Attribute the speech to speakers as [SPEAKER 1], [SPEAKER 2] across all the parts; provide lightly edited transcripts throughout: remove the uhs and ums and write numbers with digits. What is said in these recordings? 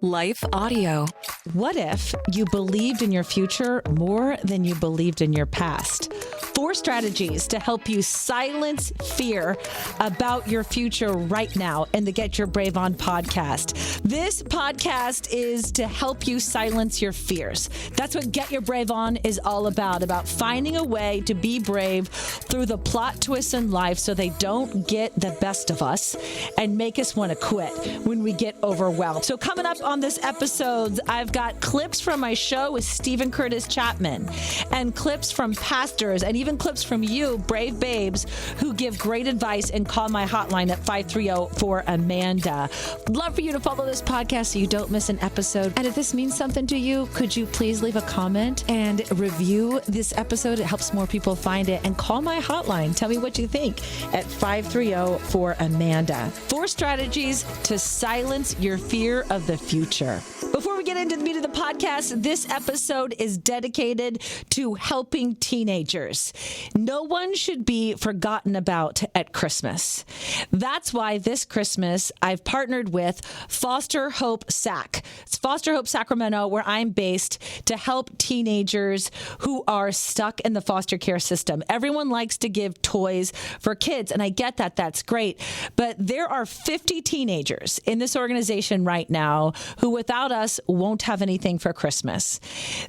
[SPEAKER 1] Life Audio.
[SPEAKER 2] What if you believed in your future more than you believed in your past? 4 strategies to help you silence fear about your future right now in the Get Your Brave On podcast. This podcast is to help you silence your fears. That's what Get Your Brave On is all about finding a way to be brave through the plot twists in life so they don't get the best of us and make us want to quit when we get overwhelmed. So coming up on this episode, I've got clips from my show with Steven Curtis Chapman and clips from pastors and even clips from you, brave babes, who give great advice and call my hotline at 530-4AMANDA. Love for you to follow this podcast so you don't miss an episode. And if this means something to you, could you please leave a comment and review this episode? It helps more people find it. And call my hotline. Tell me what you think at 530-4AMANDA. 4 strategies to silence your fear of the future. Before we get into the meat of the podcast, this episode is dedicated to helping teenagers. No one should be forgotten about at Christmas. That's why this Christmas I've partnered with Foster Hope Sac. It's Foster Hope Sacramento, where I'm based, to help teenagers who are stuck in the foster care system. Everyone likes to give toys for kids, and I get that. That's great. But there are 50 teenagers in this organization right now who, without us, won't have anything for Christmas.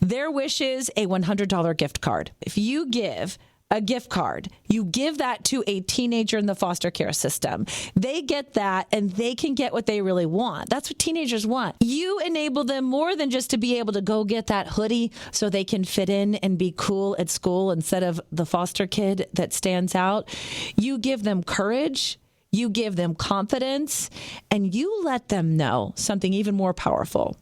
[SPEAKER 2] Their wish is a $100 gift card. If you give a gift card, you give that to a teenager in the foster care system. They get that and they can get what they really want. That's what teenagers want. You enable them more than just to be able to go get that hoodie so they can fit in and be cool at school instead of the foster kid that stands out. You give them courage. You give them confidence, and you let them know something even more powerful,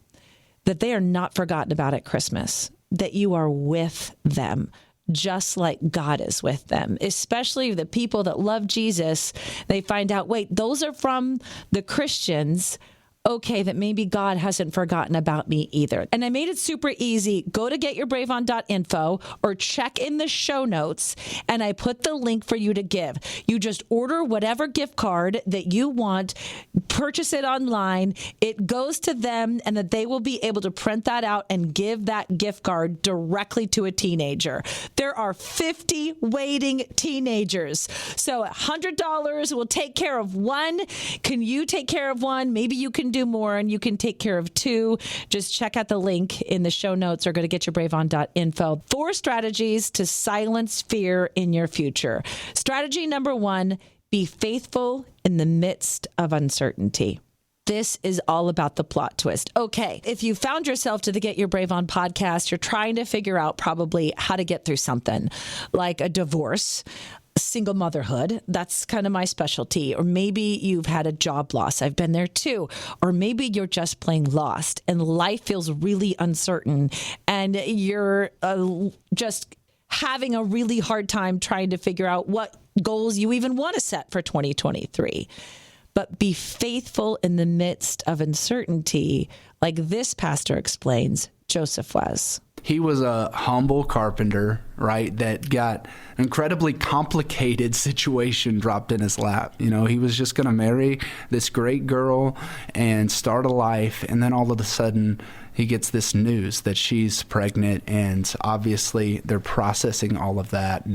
[SPEAKER 2] that they are not forgotten about at Christmas, that you are with them, just like God is with them, especially the people that love Jesus. They find out, wait, those are from the Christians. Okay, that maybe God hasn't forgotten about me either. And I made it super easy. Go to getyourbraveon.info or check in the show notes, and I put the link for you to give. You just order whatever gift card that you want, purchase it online. It goes to them, and that they will be able to print that out and give that gift card directly to a teenager. There are 50 waiting teenagers. So $100 will take care of one. Can you take care of one? Maybe you can do more and you can take care of 2. Just check out the link in the show notes or go to getyourbraveon.info. 4 strategies to silence fear in your future. Strategy number 1, be faithful in the midst of uncertainty. This is all about the plot twist. Okay, if you found yourself to the Get Your Brave On podcast, you're trying to figure out probably how to get through something like a divorce, single motherhood. That's kind of my specialty. Or maybe you've had a job loss. I've been there too. Or maybe you're just plain lost and life feels really uncertain and you're just having a really hard time trying to figure out what goals you even want to set for 2023. But be faithful in the midst of uncertainty, like this pastor explains Joseph was.
[SPEAKER 3] He was a humble carpenter, right, that got an incredibly complicated situation dropped in his lap. You know, he was just going to marry this great girl and start a life, and then all of a sudden he gets this news that she's pregnant, and obviously they're processing all of that.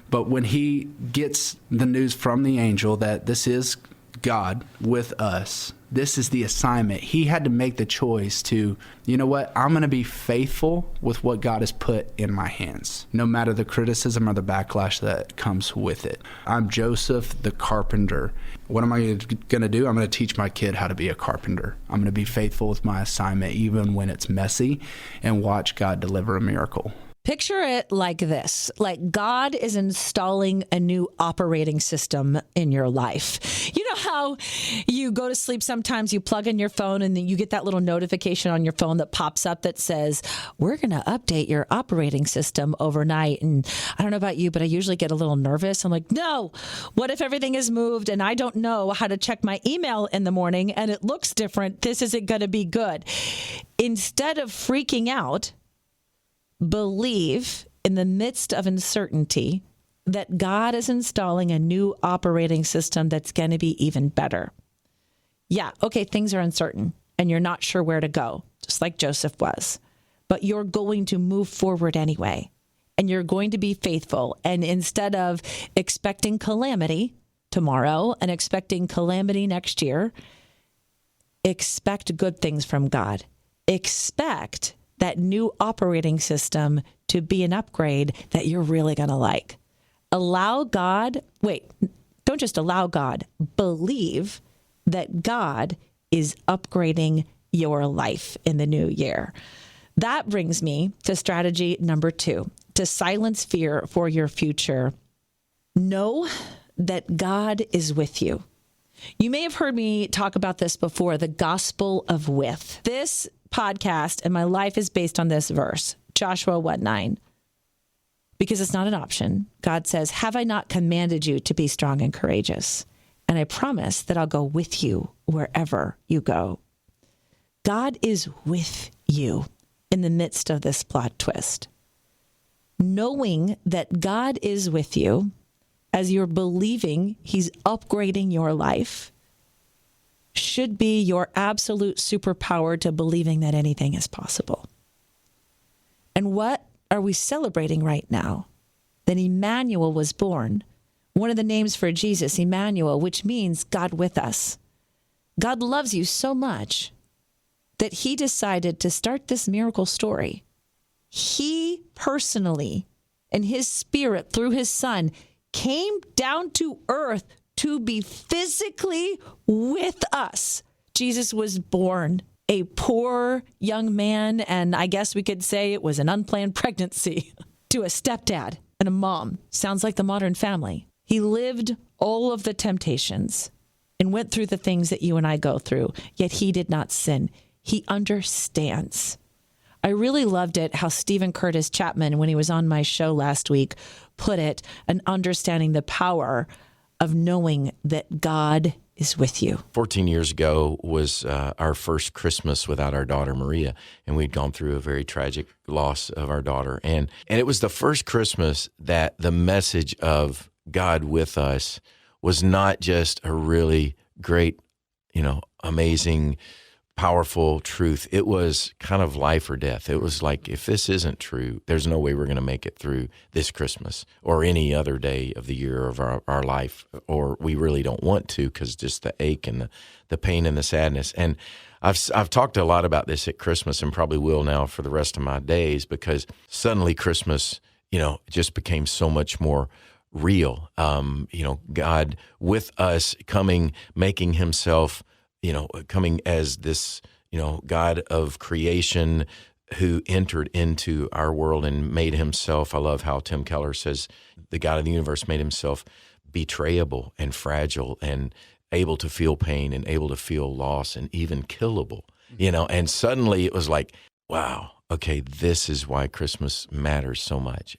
[SPEAKER 3] But when he gets the news from the angel that this is God with us, this is the assignment, he had to make the choice to, you know what, I'm going to be faithful with what God has put in my hands, no matter the criticism or the backlash that comes with it. I'm Joseph, the carpenter. What am I going to do? I'm going to teach my kid how to be a carpenter. I'm going to be faithful with my assignment, even when it's messy, and watch God deliver a miracle.
[SPEAKER 2] Picture it like this, like God is installing a new operating system in your life. You know how you go to sleep sometimes, you plug in your phone and then you get that little notification on your phone that pops up that says, we're going to update your operating system overnight. And I don't know about you, but I usually get a little nervous. I'm like, no, what if everything is moved and I don't know how to check my email in the morning and it looks different? This isn't going to be good. Instead of freaking out, believe in the midst of uncertainty that God is installing a new operating system that's going to be even better. Yeah, okay, things are uncertain. and you're not sure where to go, just like Joseph was. But you're going to move forward anyway, and you're going to be faithful. And instead of expecting calamity tomorrow and expecting calamity next year, expect good things from God. Expect that new operating system to be an upgrade that you're really going to like. Allow God, don't just allow God, believe that God is upgrading your life in the new year. That brings me to strategy number 2, to silence fear for your future. Know that God is with you. You may have heard me talk about this before, the gospel of with. This podcast and my life is based on this verse, Joshua 1:9. Because it's not an option. God says, have I not commanded you to be strong and courageous? And I promise that I'll go with you wherever you go. God is with you in the midst of this plot twist. Knowing that God is with you as you're believing he's upgrading your life should be your absolute superpower to believing that anything is possible. And what are we celebrating right now? That Emmanuel was born. One of the names for Jesus, Emmanuel, which means God with us. God loves you so much that he decided to start this miracle story. He personally, and his spirit through his son, came down to earth to be physically with us. Jesus was born a poor young man, and I guess we could say it was an unplanned pregnancy, to a stepdad and a mom. Sounds like the modern family. He lived all of the temptations and went through the things that you and I go through, yet he did not sin. He understands. I really loved it how Steven Curtis Chapman, when he was on my show last week, put it, and understanding the power of knowing that God is with you.
[SPEAKER 1] 14 years ago was our first Christmas without our daughter, Maria, and we'd gone through a very tragic loss of our daughter. And it was the first Christmas that the message of God with us was not just a really great, amazing, powerful truth. It was kind of life or death. It was like, if this isn't true, there's no way we're going to make it through this Christmas or any other day of the year of our life, or we really don't want to, because just the ache and the pain and the sadness. And I've talked a lot about this at Christmas, and probably will now for the rest of my days, because suddenly Christmas, just became so much more real. God with us, coming, making himself, coming as this, God of creation who entered into our world and made himself. I love how Tim Keller says the God of the universe made himself betrayable and fragile and able to feel pain and able to feel loss and even killable, and suddenly it was like, wow, okay, this is why Christmas matters so much.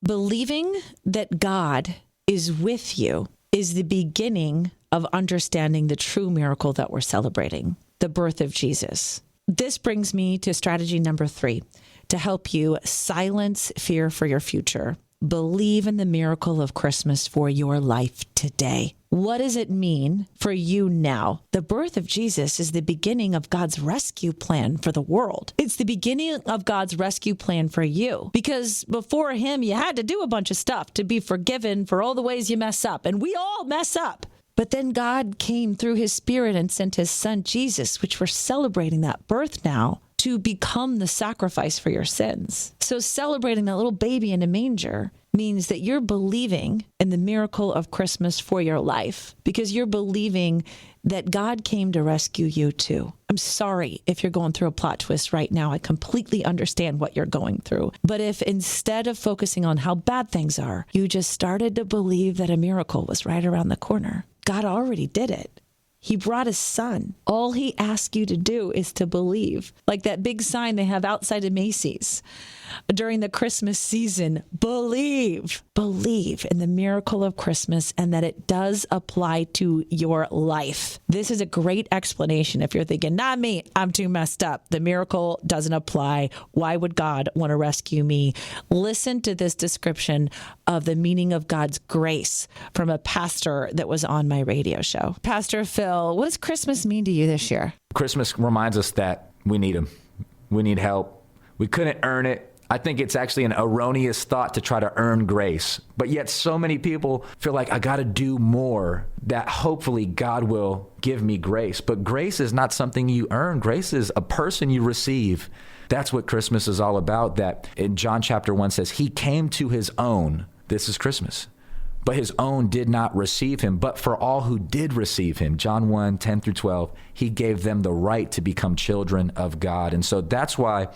[SPEAKER 2] Believing that God is with you is the beginning of understanding the true miracle that we're celebrating, the birth of Jesus. This brings me to strategy number 3, to help you silence fear for your future. Believe in the miracle of Christmas for your life today. What does it mean for you now? The birth of Jesus is the beginning of God's rescue plan for the world. It's the beginning of God's rescue plan for you, because before him, you had to do a bunch of stuff to be forgiven for all the ways you mess up, and we all mess up. But then God came through his spirit and sent his son, Jesus, which we're celebrating that birth now, to become the sacrifice for your sins. So celebrating that little baby in a manger means that you're believing in the miracle of Christmas for your life, because you're believing that God came to rescue you too. I'm sorry if you're going through a plot twist right now. I completely understand what you're going through. But if instead of focusing on how bad things are, you just started to believe that a miracle was right around the corner, God already did it. He brought his son. All he asks you to do is to believe. Like that big sign they have outside of Macy's during the Christmas season. Believe. Believe in the miracle of Christmas and that it does apply to your life. This is a great explanation if you're thinking, not me, I'm too messed up. The miracle doesn't apply. Why would God want to rescue me? Listen to this description of the meaning of God's grace from a pastor that was on my radio show. Pastor Phil Will, what does Christmas mean to you this year?
[SPEAKER 4] Christmas reminds us that we need him. We need help. We couldn't earn it. I think it's actually an erroneous thought to try to earn grace. But yet so many people feel like I got to do more, that hopefully God will give me grace. But grace is not something you earn. Grace is a person you receive. That's what Christmas is all about. That in John chapter 1 says, he came to his own. This is Christmas. But his own did not receive him. But for all who did receive him, John 1, 10 through 12, he gave them the right to become children of God. And so that's why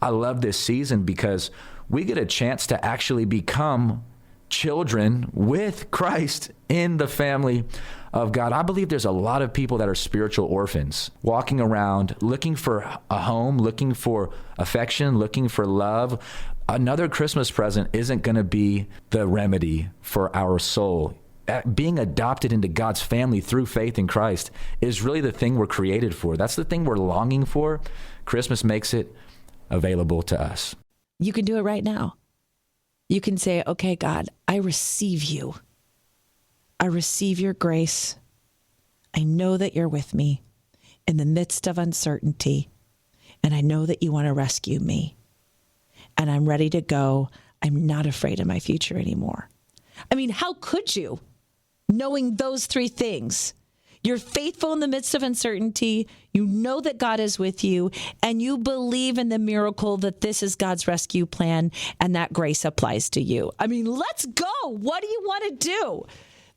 [SPEAKER 4] I love this season, because we get a chance to actually become children with Christ in the family of God. I believe there's a lot of people that are spiritual orphans walking around looking for a home, looking for affection, looking for love. Another Christmas present isn't going to be the remedy for our soul. Being adopted into God's family through faith in Christ is really the thing we're created for. That's the thing we're longing for. Christmas makes it available to us.
[SPEAKER 2] You can do it right now. You can say, okay, God, I receive you. I receive your grace. I know that you're with me in the midst of uncertainty, and I know that you want to rescue me. And I'm ready to go. I'm not afraid of my future anymore. I mean, how could you, knowing those three things? You're faithful in the midst of uncertainty. You know that God is with you, and you believe in the miracle that this is God's rescue plan and that grace applies to you. I mean, let's go. What do you want to do?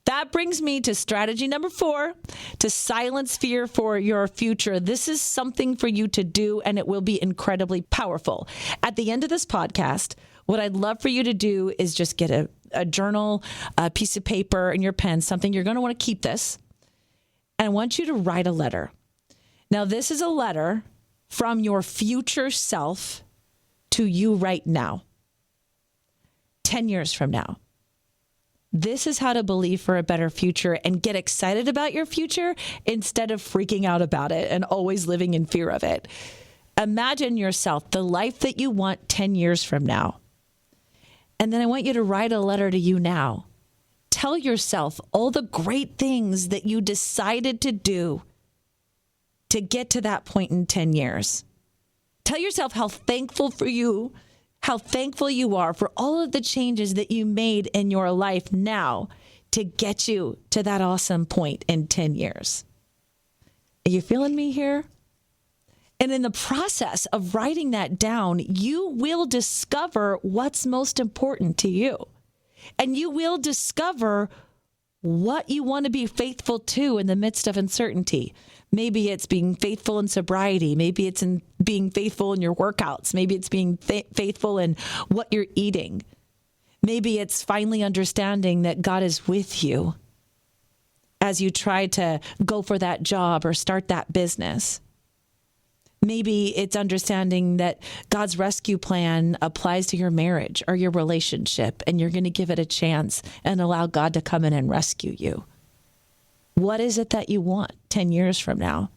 [SPEAKER 2] That brings me to strategy number 4, to silence fear for your future. This is something for you to do, and it will be incredibly powerful. At the end of this podcast, what I'd love for you to do is just get a journal, a piece of paper, and your pen, something you're going to want to keep this. And I want you to write a letter. Now, this is a letter from your future self to you right now, 10 years from now. This is how to believe for a better future and get excited about your future instead of freaking out about it and always living in fear of it. Imagine yourself, the life that you want 10 years from now. And then I want you to write a letter to you now. Tell yourself all the great things that you decided to do to get to that point in 10 years. Tell yourself how thankful you are for all of the changes that you made in your life now to get you to that awesome point in 10 years. Are you feeling me here? And in the process of writing that down, you will discover what's most important to you. And you will discover what you want to be faithful to in the midst of uncertainty. Maybe it's being faithful in sobriety. Maybe it's in being faithful in your workouts. Maybe it's being faithful in what you're eating. Maybe it's finally understanding that God is with you as you try to go for that job or start that business. Maybe it's understanding that God's rescue plan applies to your marriage or your relationship, and you're going to give it a chance and allow God to come in and rescue you. What is it that you want 10 years from now?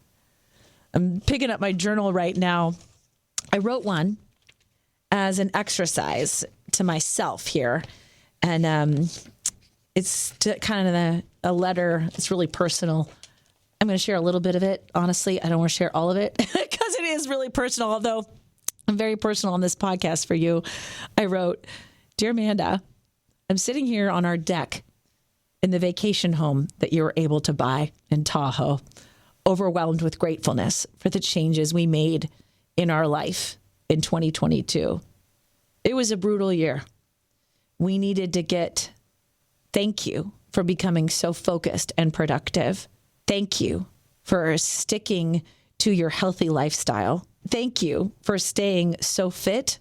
[SPEAKER 2] I'm picking up my journal right now. I wrote one as an exercise to myself here. And it's to kind of a letter. It's really personal. I'm going to share a little bit of it. Honestly, I don't want to share all of it because it is really personal, although I'm very personal on this podcast for you. I wrote, "Dear Amanda, I'm sitting here on our deck in the vacation home that you were able to buy in Tahoe, overwhelmed with gratefulness for the changes we made in our life in 2022. It was a brutal year. We needed to thank you for becoming so focused and productive. Thank you for sticking to your healthy lifestyle. Thank you for staying so fit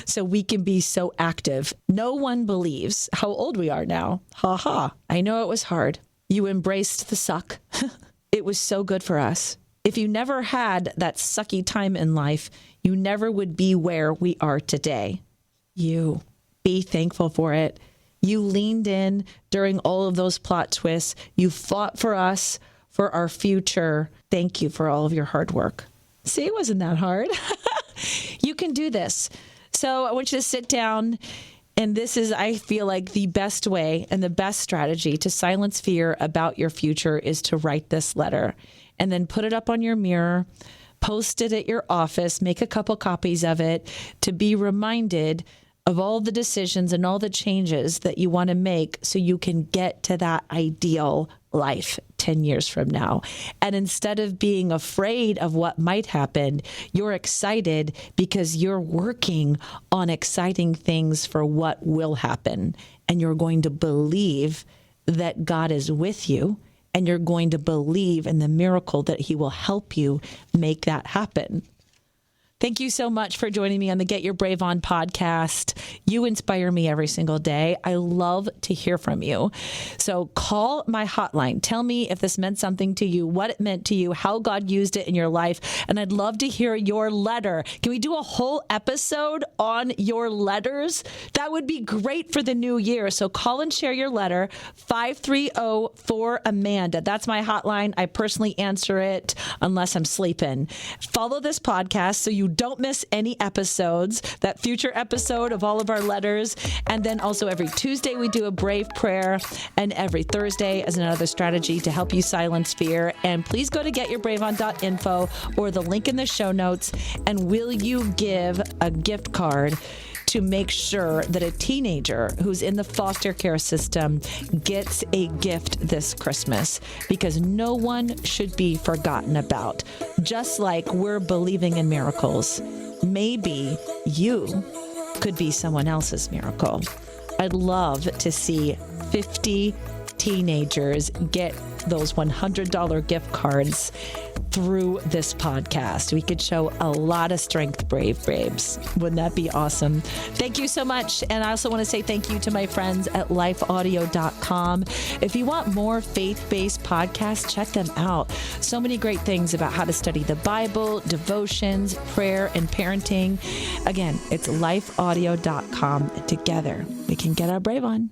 [SPEAKER 2] so we can be so active. No one believes how old we are now. Ha ha. I know it was hard. You embraced the suck. It was so good for us. If you never had that sucky time in life, you never would be where we are today. You be thankful for it. You leaned in during all of those plot twists. You fought for us, for our future. Thank you for all of your hard work." See, it wasn't that hard. You can do this. So I want you to sit down And this is, I feel like, the best way and the best strategy to silence fear about your future is to write this letter and then put it up on your mirror, post it at your office, make a couple copies of it to be reminded of all the decisions and all the changes that you want to make so you can get to that ideal life 10 years from now. And instead of being afraid of what might happen, you're excited because you're working on exciting things for what will happen. And you're going to believe that God is with you, and you're going to believe in the miracle that he will help you make that happen. Thank you so much for joining me on the Get Your Brave On podcast. You inspire me every single day. I love to hear from you. So call my hotline. Tell me if this meant something to you, what it meant to you, how God used it in your life. And I'd love to hear your letter. Can we do a whole episode on your letters? That would be great for the new year. So call and share your letter, 530-4AMANDA. That's my hotline. I personally answer it unless I'm sleeping. Follow this podcast so you don't miss any episodes, that future episode of all of our letters. And then also every Tuesday we do a brave prayer, and every Thursday as another strategy to help you silence fear. And please go to getyourbraveon.info or the link in the show notes. And will you give a gift card to make sure that a teenager who's in the foster care system gets a gift this Christmas? Because no one should be forgotten about. Just like we're believing in miracles, maybe you could be someone else's miracle. I'd love to see 50 teenagers get those $100 gift cards through this podcast. We could show a lot of strength, brave babes. Wouldn't that be awesome? Thank you so much. And I also want to say thank you to my friends at lifeaudio.com. If you want more faith-based podcasts, check them out. So many great things about how to study the Bible, devotions, prayer, and parenting. Again, it's lifeaudio.com. Together, we can get our brave on.